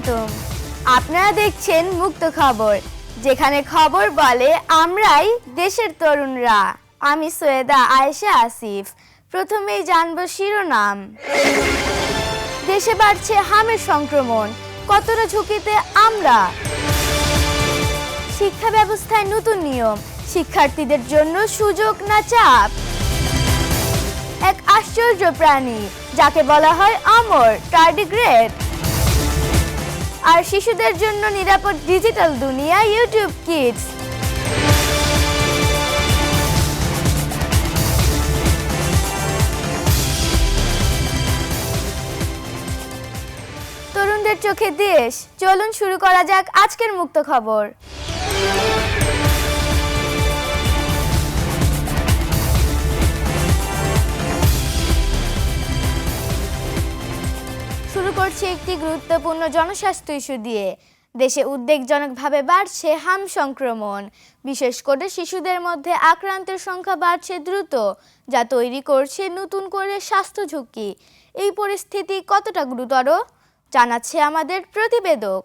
স্বাগতম। আপনারা দেখছেন মুক্ত খবর, যেখানে খবর বলে আমরাই দেশের তরুণরা। আমি সৈয়দা আয়েশা আসিফ। প্রথমেই জানব শিরোনাম। দেশে বাড়ছে হামের সংক্রমণ, কতটা ঝুঁকিতে আমরা? শিক্ষা ব্যবস্থায় নতুন নিয়ম, শিক্ষার্থীদের জন্য সুযোগ না চাপ? এক আশ্চর্য প্রাণী যাকে বলা হয় অমর টার্ডিগ্রেড। আর শিশুদের জন্য নিরাপদ ডিজিটাল দুনিয়া ইউটিউব কিডস। তরুণদের চোখে দেশ, চলুন শুরু করা যাক আজকের মুক্ত খবর। শুরু করছি একটি গুরুত্বপূর্ণ জনস্বাস্থ্য ইস্যু দিয়ে। দেশে উদ্বেগজনকভাবে বাড়ছে হাম সংক্রমণ। বিশেষ করে শিশুদের মধ্যে আক্রান্তের সংখ্যা বাড়ছে দ্রুত, যা তৈরি করছে নতুন করে স্বাস্থ্য ঝুঁকি। এই পরিস্থিতি কতটা গুরুতর জানাচ্ছে আমাদের প্রতিবেদক।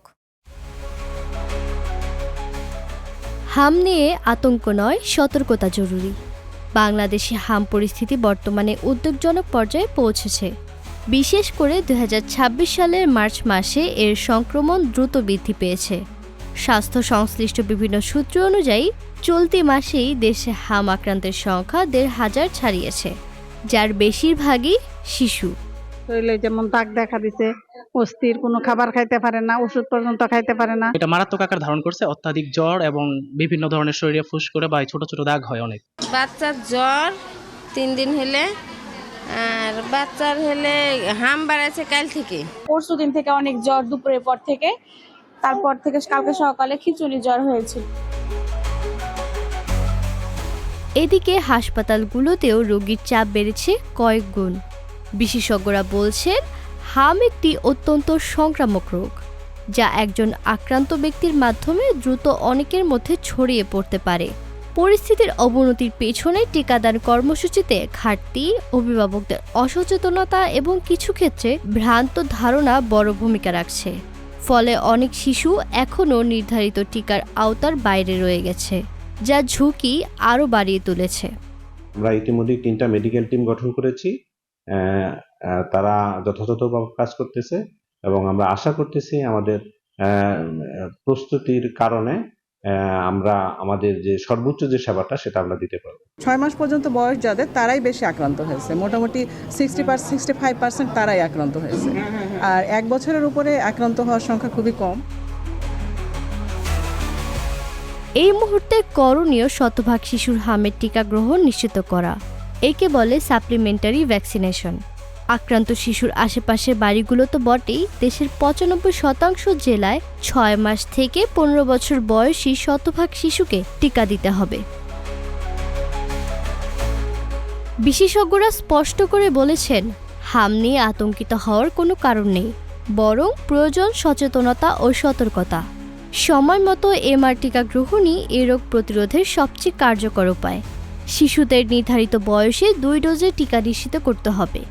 হাম নিয়ে আতঙ্ক নয়, সতর্কতা জরুরি। বাংলাদেশে হাম পরিস্থিতি বর্তমানে উদ্বেগজনক পর্যায়ে পৌঁছেছে। বিশেষ করে ২০২৬ সালের মার্চ মাসে এর সংক্রমণ দ্রুত বৃদ্ধি পেয়েছে। স্বাস্থ্য সংশ্লিষ্ট বিভিন্ন সূত্র অনুযায়ী চলতি মাসেই দেশে হাম আক্রান্তের সংখ্যা ১৫০০ ছাড়িয়েছে, যার বেশিরভাগই শিশু। শরীরে যেমন দাগ দেখা দিছে, অস্থির, কোনো খাবার খাইতে পারে না, ওষুধ পর্যন্ত খাইতে পারে না। এটা মারাত্মক আকার ধারণ করছে, অত্যাধিক জ্বর এবং বিভিন্ন ধরনের শরীরে ফুস করে বা ছোট ছোট দাগ হয় অনেক। বাচ্চার জ্বর ৩ দিন হলে, আর বাচ্চার হলে হাম বাড়াচ্ছে কাল থেকে। পরশু দিন থেকে অনেক জ্বর, দুপুরের পর থেকে, তারপর থেকে কালকে সকালে খিচুড়ি জ্বর হয়েছিল। এদিকে হাসপাতালগুলোতেও রোগীর চাপ বেড়েছে কয়েক গুণ। বিশেষজ্ঞরা বলছেন হাম একটি অত্যন্ত সংক্রামক রোগ, যা একজন আক্রান্ত ব্যক্তির মাধ্যমে দ্রুত অনেকের মধ্যে ছড়িয়ে পড়তে পারে। পরিস্থিতির অবনতির পেছনে টিকাদান কর্মসূচিতে ঘাটতি, অভিভাবকদের অসচেতনতা এবং কিছু ক্ষেত্রে ভ্রান্ত ধারণা বড় ভূমিকা রাখছে। ফলে অনেক শিশু এখনও নির্ধারিত টিকার আওতার বাইরে রয়ে গেছে, যা ঝুঁকি আরও বাড়িয়ে তুলেছে। আমরা ইতিমধ্যে 3টা মেডিকেল টিম গঠন করেছি। তারা যথাযথভাবে কাজ করতেছে এবং আমরা আশা করতেছি আমাদের প্রস্তুতির কারণে আমরা আমাদের যে সর্বোচ্চ যে সেবাটা সেটা আমরা দিতে পারবো। 6 মাস পর্যন্ত বয়স যাদের, তারাই বেশি আক্রান্ত হয়েছে। মোটামুটি 65% তারাই আক্রান্ত হয়েছে। আর 1 বছরের উপরে আক্রান্ত হওয়ার সংখ্যা খুবই কম। এই মুহূর্তে করণীয় শতভাগ শিশুর হামের টিকা গ্রহণ নিশ্চিত করা। একে বলে সাপ্লিমেন্টারি ভ্যাকসিনেশন। আক্রান্ত শিশুর আশেপাশের বাড়িগুলো তো বটেই, দেশের ৯৫% জেলায় ৬ মাস থেকে ১৫ বছর বয়সী শতভাগ শিশুকে টিকা দিতে হবে। বিশেষজ্ঞরা স্পষ্ট করে বলেছেন, হাম নিয়ে আতঙ্কিত হওয়ার কোনো কারণ নেই, বরং প্রয়োজন সচেতনতা ও সতর্কতা। সময় মতো এমআর টিকা গ্রহণই এ রোগ প্রতিরোধের সবচেয়ে কার্যকর উপায়। শিশুদের নির্ধারিত বয়সে 2 ডোজে টিকা নিশ্চিত করতে হবে।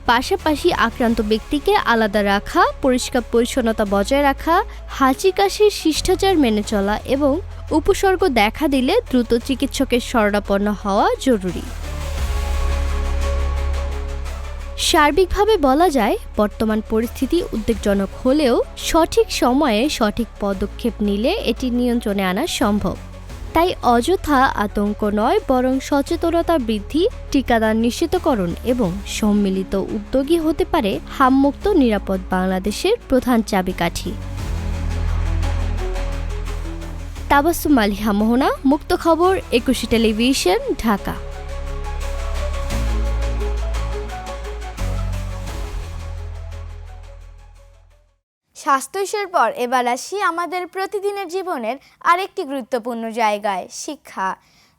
পাশাপাশি আক্রান্ত ব্যক্তিকে আলাদা রাখা, পরিষ্কার পরিচ্ছন্নতা বজায় রাখা, হাঁচি কাশির শিষ্টাচার মেনে চলা এবং উপসর্গ দেখা দিলে দ্রুত চিকিৎসকের শরণাপন্ন হওয়া জরুরি। সার্বিকভাবে বলা যায়, বর্তমান পরিস্থিতি উদ্বেগজনক হলেও সঠিক সময়ে সঠিক পদক্ষেপ নিলে এটি নিয়ন্ত্রণে আনা সম্ভব। তাই অযথা আতঙ্ক নয়, বরং সচেতনতা বৃদ্ধি, টিকাদান নিশ্চিতকরণ এবং সম্মিলিত উদ্যোগী হতে পারে হামমুক্ত নিরাপদ বাংলাদেশের প্রধান চাবিকাঠি। তাবাসসুম মালিহা মোহনা, মুক্ত খবর, ২১ টেলিভিশন, ঢাকা। স্বাস্থ্য ইস্যুর পর এবার আসি আমাদের প্রতিদিনের জীবনের আরেকটি গুরুত্বপূর্ণ জায়গায়, শিক্ষা।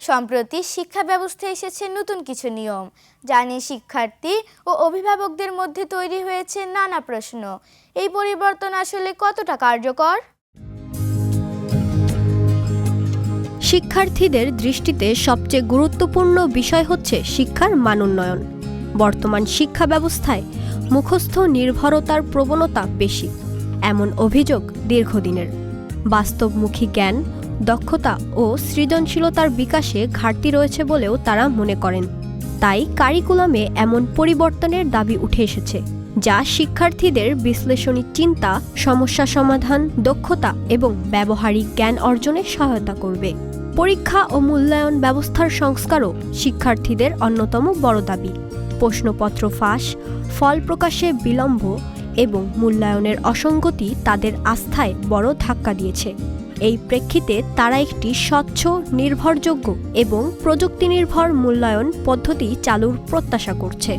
সম্প্রতি শিক্ষা ব্যবস্থায় এসেছে নতুন কিছু নিয়ম, যা নিয়ে শিক্ষার্থী ও অভিভাবকদের মধ্যে তৈরি হয়েছে নানা প্রশ্ন। এই পরিবর্তন আসলে কতটা কার্যকর? শিক্ষার্থীদের দৃষ্টিতে সবচেয়ে গুরুত্বপূর্ণ বিষয় হচ্ছে শিক্ষার মানোন্নয়ন। বর্তমান শিক্ষা ব্যবস্থায় মুখস্থ নির্ভরতার প্রবণতা বেশি। এমন অভিযোগ দীর্ঘদিনের। বাস্তবমুখী জ্ঞান, দক্ষতা ও সৃজনশীলতার বিকাশে ঘাটতি রয়েছে বলেও তারা মনে করেন। তাই কারিকুলামে এমন পরিবর্তনের দাবি উঠে এসেছে যা শিক্ষার্থীদের বিশ্লেষণী চিন্তা, সমস্যা সমাধান, দক্ষতা এবং ব্যবহারিক জ্ঞান অর্জনে সহায়তা করবে। পরীক্ষা ও মূল্যায়ন ব্যবস্থার সংস্কারও শিক্ষার্থীদের অন্যতম বড় দাবি। প্রশ্নপত্র ফাঁস, ফল প্রকাশে বিলম্ব এবং মূল্যায়নের অসঙ্গতি তাদের আস্থায় বড় ধাক্কা দিয়েছে। এই প্রেক্ষিতে তারা একটি স্বচ্ছ, নির্ভরযোগ্য এবং প্রযুক্তি নির্ভর মূল্যায়ন পদ্ধতি চালুর প্রত্যাশা করছে।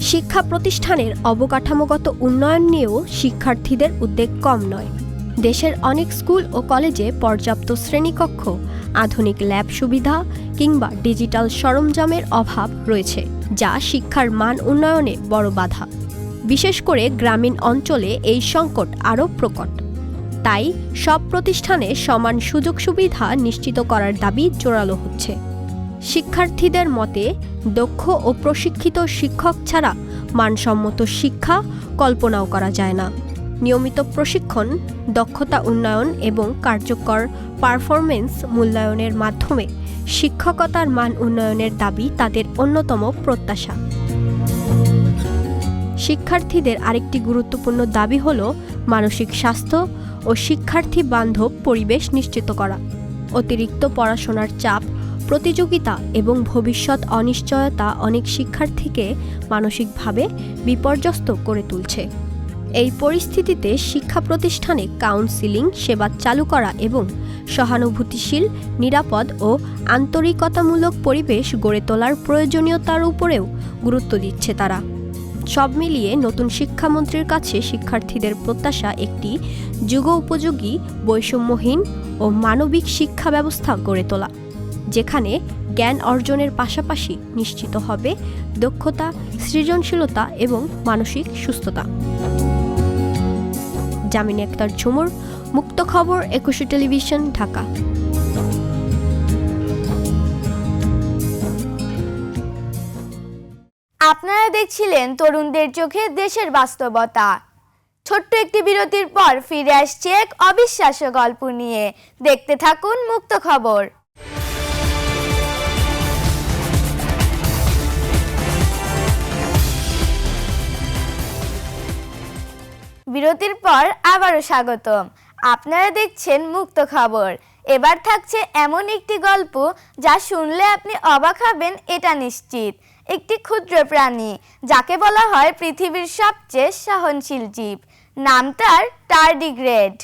শিক্ষা প্রতিষ্ঠানের অবকাঠামোগত উন্নয়ন নিয়েও শিক্ষার্থীদের উদ্বেগ কম নয়। দেশের অনেক স্কুল ও কলেজে পর্যাপ্ত শ্রেণীকক্ষ, আধুনিক ল্যাব সুবিধা কিংবা ডিজিটাল সরঞ্জামের অভাব রয়েছে, যা শিক্ষার মান উন্নয়নে বড় বাধা। বিশেষ করে গ্রামীণ অঞ্চলে এই সংকট আরও প্রকট। তাই সব প্রতিষ্ঠানে সমান সুযোগ সুবিধা নিশ্চিত করার দাবি জোরালো হচ্ছে। শিক্ষার্থীদের মতে, দক্ষ ও প্রশিক্ষিত শিক্ষক ছাড়া মানসম্মত শিক্ষা কল্পনাও করা যায় না। নিয়মিত প্রশিক্ষণ, দক্ষতা উন্নয়ন এবং কার্যকর পারফরমেন্স মূল্যায়নের মাধ্যমে শিক্ষকতার মান উন্নয়নের দাবি তাদের অন্যতম প্রত্যাশা। শিক্ষার্থীদের আরেকটি গুরুত্বপূর্ণ দাবি হল মানসিক স্বাস্থ্য ও শিক্ষার্থী বান্ধব পরিবেশ নিশ্চিত করা। অতিরিক্ত পড়াশোনার চাপ, প্রতিযোগিতা এবং ভবিষ্যৎ অনিশ্চয়তা অনেক শিক্ষার্থীকে মানসিকভাবে বিপর্যস্ত করে তুলছে। এই পরিস্থিতিতে শিক্ষা প্রতিষ্ঠানে কাউন্সেলিং সেবা চালু করা এবং সহানুভূতিশীল, নিরাপদ ও আন্তরিকতামূলক পরিবেশ গড়ে তোলার প্রয়োজনীয়তার উপরেও গুরুত্ব দিচ্ছে তারা। সব মিলিয়ে নতুন শিক্ষামন্ত্রীর কাছে শিক্ষার্থীদের প্রত্যাশা একটি যুগোপযোগী, বৈষম্যহীন ও মানবিক শিক্ষা ব্যবস্থা গড়ে তোলা, যেখানে জ্ঞান অর্জনের পাশাপাশি নিশ্চিত হবে দক্ষতা, সৃজনশীলতা এবং মানসিক সুস্থতা। জামিনী আক্তার ঝুমুর, মুক্ত খবর, 21 টেলিভিশন, ঢাকা। আপনারা দেখছিলেন তরুণদের চোখে দেশের বাস্তবতা। ছোট্ট একটি বিরতির পর ফিরে আসছে এক অবিশ্বাস্য গল্প নিয়ে। দেখতে থাকুন মুক্ত খবর। বিরতির পর আবারও স্বাগতম। আপনারা দেখছেন মুক্ত খবর। এবার থাকছে এমন একটি গল্প যা শুনলে আপনি অবাক হবেন, এটা নিশ্চিত। একটি ক্ষুদ্র প্রাণী যাকে বলা হয় পৃথিবীর সবচেয়ে সহনশীল জীব, নাম তার টার্ডিগ্রেড।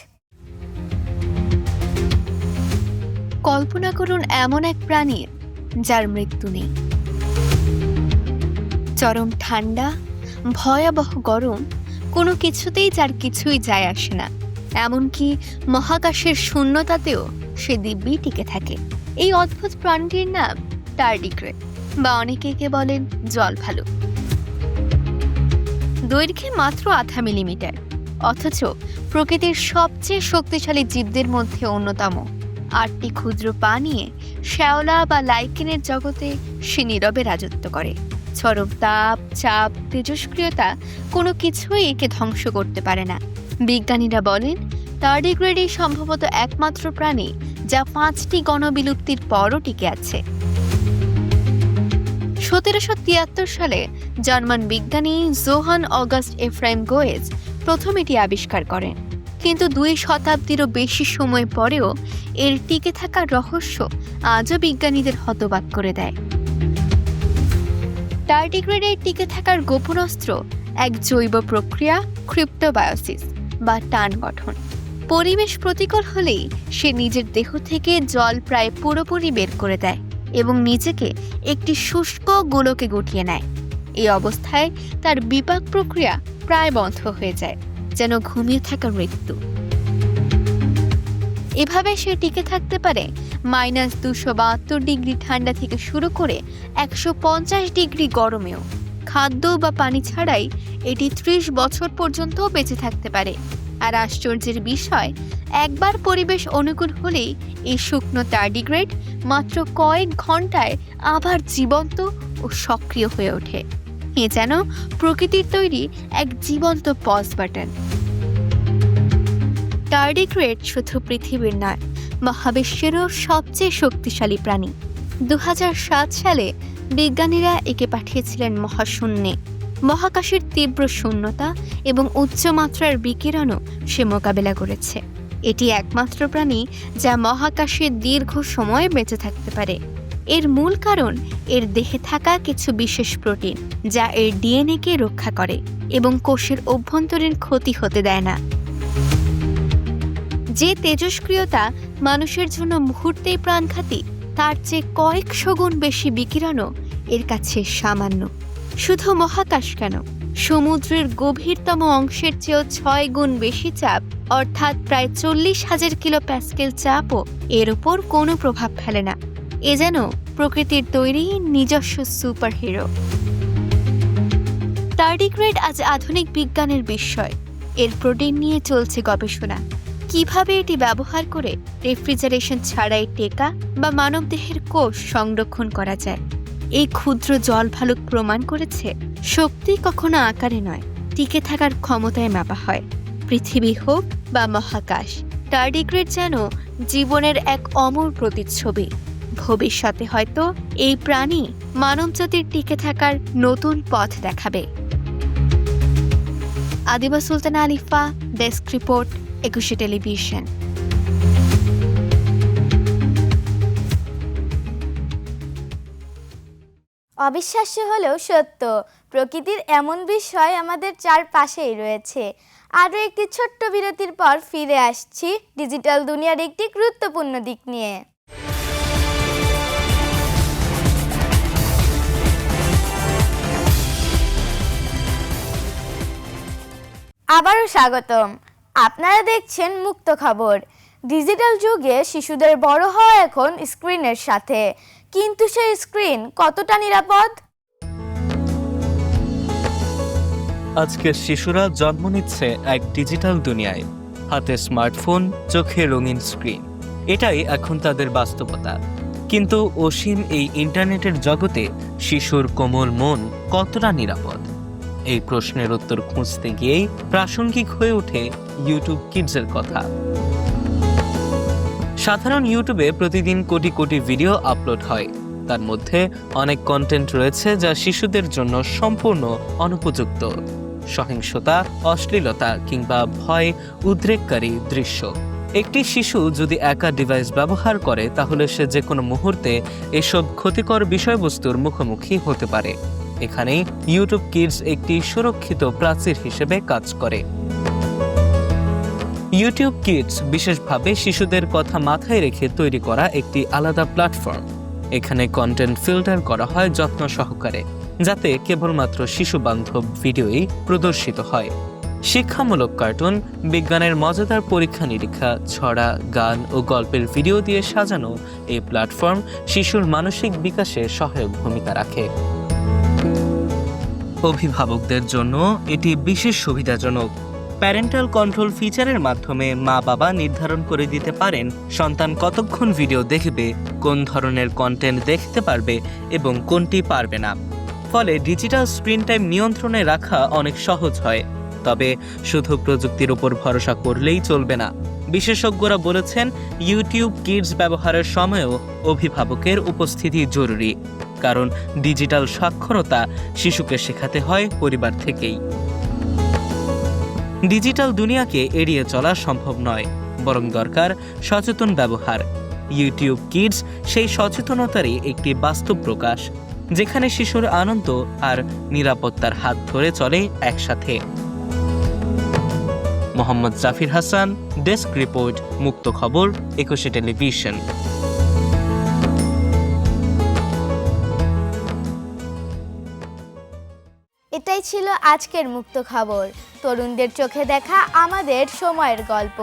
কল্পনা করুন এমন এক প্রাণী যার মৃত্যু নেই। চরম ঠান্ডা, ভয়াবহ গরম, কোনো কিছুতেই যার কিছুই যায় আসে না। এমনকি মহাকাশের শূন্যতাতেও সে দিব্যি টিকে থাকে। এই অদ্ভুত প্রাণীটির নাম টার্ডিগ্রেড, বা অনেকে একে বলেন জল ভালুক। দৈর্ঘ্যে মাত্র 0.5 মিলিমিটার, অথচ প্রকৃতির সবচেয়ে শক্তিশালী জীবদের মধ্যে অন্যতম। 8টি ক্ষুদ্র পা নিয়ে শ্যাওলা বা লাইকেনের জগতে সে নীরবে রাজত্ব করে। চরম তাপ, চাপ, তেজস্ক্রিয়তা কোনো কিছুই একে ধ্বংস করতে পারে না। বিজ্ঞানীরা বলেন টার্ডিগ্রেডই সম্ভবত একমাত্র প্রাণী যা 5টি গণবিলুপ্তির পরও টিকে আছে। 1773 সালে জার্মান বিজ্ঞানী জোহান অগাস্ট এফ্রাইম গোয়েজ প্রথম এটি আবিষ্কার করেন, কিন্তু 2 শতাব্দীরও বেশি সময় পরেও এর টিকে থাকার রহস্য আজও বিজ্ঞানীদের হতবাক করে দেয়। টার্ডিগ্রেডের টিকে থাকার গোপন অস্ত্র এক জৈব প্রক্রিয়া, ক্রিপ্টোবায়োসিস বা টান গঠন। পরিবেশ প্রতিকূল হলেই সে নিজের দেহ থেকে জল প্রায় পুরোপুরি বের করে দেয় এবং নিজেকে একটি শুষ্ক গোলকে গুটিয়ে নেয়। এই অবস্থায় তার বিপাক প্রক্রিয়া প্রায় বন্ধ হয়ে যায়, যেন ঘুমিয়ে থাকা মৃত্যু। এভাবে সে টিকে থাকতে পারে -272 ডিগ্রি ঠান্ডা থেকে শুরু করে 150 ডিগ্রি গরমেও। খাদ্য বা পানি ছাড়াই এটি 30 বছর পর্যন্ত বেঁচে থাকতে পারে। আর আশ্চর্যের বিষয়, একবার পরিবেশ অনুকূল হলেই এই শুকনো টার্ডিগ্রেড মাত্র কয়েক ঘন্টায় আবার জীবন্ত ও সক্রিয় হয়ে ওঠে। এ যেন প্রকৃতির তৈরি এক জীবন্ত পজ বাটন। টার্ডিগ্রেড শুধু পৃথিবীর নয়, মহাবিশ্বেরও সবচেয়ে শক্তিশালী প্রাণী। 2007 সালে বিজ্ঞানীরা একে পাঠিয়েছিলেন মহাশূন্যে। মহাকাশের তীব্র শূন্যতা এবং উচ্চমাত্রার বিকিরণও সে মোকাবেলা করেছে। এটি একমাত্র প্রাণী যা মহাকাশে দীর্ঘ সময় বেঁচে থাকতে পারে। এর মূল কারণ এর দেহে থাকা কিছু বিশেষ প্রোটিন, যা এর ডিএনএকে রক্ষা করে এবং কোষের অভ্যন্তরীণ ক্ষতি হতে দেয় না। যে তেজস্ক্রিয়তা মানুষের জন্য মুহূর্তেই প্রাণঘাতী, তার চেয়ে কয়েকশো গুণ বেশি বিকিরণও এর কাছে সামান্য। শুধু মহাকাশ কেন, সমুদ্রের গভীরতম অংশের চেয়েও 6 গুণ বেশি চাপ, অর্থাৎ প্রায় 40,000 কিলো প্যাসকেল চাপও এর উপর কোনো প্রভাব ফেলে না। এ যেন প্রকৃতির তৈরি নিজস্ব সুপারহিরো। টার্ডিগ্রেড আজ আধুনিক বিজ্ঞানের বিস্ময়। এর প্রোটিন নিয়ে চলছে গবেষণা। কিভাবে এটি ব্যবহার করে রেফ্রিজারেশন ছাড়াই টেকা বা মানবদেহের কোষ সংরক্ষণ করা যায়। এই ক্ষুদ্র জল ভালুক প্রমাণ করেছে শক্তি কখনো আকারে নয়, টিকে থাকার ক্ষমতায় মাপা হয়। পৃথিবী হোক বা মহাকাশ, টার্ডিগ্রেড যেন জীবনের এক অমর প্রতিচ্ছবি। ভবিষ্যতে হয়তো এই প্রাণী মানবজাতির টিকে থাকার নতুন পথ দেখাবে। Adiba Sultana Alifa, desk report, 21 television. অবিশ্বাস্য হলেও সত্য, প্রকৃতির এমন বিষয় আমাদের চারপাশেই রয়েছে। আরও একটি ছোট্ট বিরতির পর ফিরে আসছি ডিজিটাল দুনিয়ার একটি গুরুত্বপূর্ণ দিক নিয়ে। আবারও স্বাগতম। আপনারা দেখছেন মুক্ত খবর। ডিজিটাল যুগে শিশুদের বড় হওয়া এখন স্ক্রিনের সাথে, কিন্তু সেই স্ক্রিন কতটা নিরাপদ? আজকের শিশুরা জন্ম নিচ্ছে এক ডিজিটাল দুনিয়ায়। হাতে স্মার্টফোন, চোখে রঙিন স্ক্রিন, এটাই এখন তাদের বাস্তবতা। কিন্তু অসীম এই ইন্টারনেটের জগতে শিশুর কোমল মন কতটা নিরাপদ? এই প্রশ্নের উত্তর খুঁজতে গিয়েই প্রাসঙ্গিক হয়ে ওঠে ইউটিউব কিডসের কথা। সাধারণ ইউটিউবে প্রতিদিন কোটি কোটি ভিডিও আপলোড হয়। তার মধ্যে অনেক কন্টেন্ট রয়েছে যা শিশুদের জন্য সম্পূর্ণ অনুপযুক্ত। সহিংসতা, অশ্লীলতা কিংবা ভয় উদ্রেককারী দৃশ্য। একটি শিশু যদি একা ডিভাইস ব্যবহার করে, তাহলে সে যে কোনো মুহূর্তে এসব ক্ষতিকর বিষয়বস্তুর মুখোমুখি হতে পারে। এখানেই ইউটিউব কিডস একটি সুরক্ষিত প্রাচীর হিসেবে কাজ করে। ইউটিউব কিডস বিশেষভাবে শিশুদের কথা মাথায় রেখে তৈরি করা একটি আলাদা প্ল্যাটফর্ম। এখানে কন্টেন্ট ফিল্টার করা হয় যত্ন সহকারে, যাতে কেবলমাত্র শিশু বান্ধব ভিডিওই প্রদর্শিত হয়। শিক্ষামূলক কার্টুন, বিজ্ঞানের মজাদার পরীক্ষা নিরীক্ষা, ছড়া, গান ও গল্পের ভিডিও দিয়ে সাজানো এই প্ল্যাটফর্ম শিশুর মানসিক বিকাশে সহায়ক ভূমিকা রাখে। অভিভাবকদের জন্য এটি বিশেষ সুবিধাজনক। প্যারেন্টাল কন্ট্রোল ফিচারের মাধ্যমে মা বাবা নির্ধারণ করে দিতে পারেন সন্তান কতক্ষণ ভিডিও দেখবে, কোন ধরনের কন্টেন্ট দেখতে পারবে এবং কোনটি পারবে না। ফলে ডিজিটাল স্ক্রিন টাইম নিয়ন্ত্রণে রাখা অনেক সহজ হয়। তবে শুধু প্রযুক্তির উপর ভরসা করলেই চলবে না। বিশেষজ্ঞরা বলেছেন, ইউটিউব কিডস ব্যবহারের সময়ও অভিভাবকের উপস্থিতি জরুরি, কারণ ডিজিটাল সাক্ষরতা শিশুকে শেখাতে হয় পরিবার থেকেই। ডিজিটাল দুনিয়াকে এড়িয়ে চলা সম্ভব নয়, বরং দরকার সচেতন ব্যবহার। ইউটিউব কিডস সেই সচেতনতারই একটি বাস্তব প্রকাশ, যেখানে শিশুর আনন্দ আর নিরাপত্তার হাত ধরে চলে একসাথে। মোহাম্মদ জাফির হাসান, ডেস্ক রিপোর্ট, মুক্ত খবর, 21 টেলিভিশন। এটাই ছিল আজকের মুক্ত খবর। তরুণদের চোখে দেখা আমাদের সময়ের গল্প।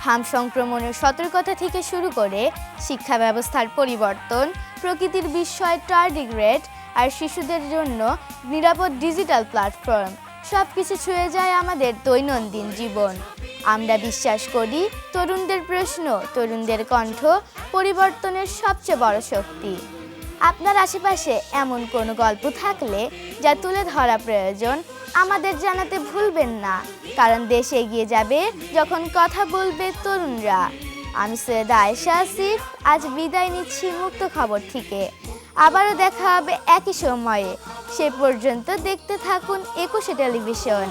হাম সংক্রমণের সতর্কতা থেকে শুরু করে শিক্ষা ব্যবস্থার পরিবর্তন, প্রকৃতির বিস্ময় টার্ডিগ্রেড আর শিশুদের জন্য নিরাপদ ডিজিটাল প্ল্যাটফর্ম, সব কিছু ছুঁয়ে যায় আমাদের দৈনন্দিন জীবন। আমরা বিশ্বাস করি, তরুণদের প্রশ্ন, তরুণদের কণ্ঠ পরিবর্তনের সবচেয়ে বড় শক্তি। আপনার আশেপাশে এমন কোনো গল্প থাকলে যা তুলে ধরা প্রয়োজন আমাদের জানাতে ভুলবেন না, কারণ দেশ এগিয়ে যাবে যখন কথা বলবে তরুণরা। আমি সৈয়দা আয়েশা আসিফ, আজ বিদায় নিচ্ছি মুক্ত খবর থেকে। আবারও দেখা হবে একই সময়ে। সে পর্যন্ত দেখতে থাকুন 21 টেলিভিশন।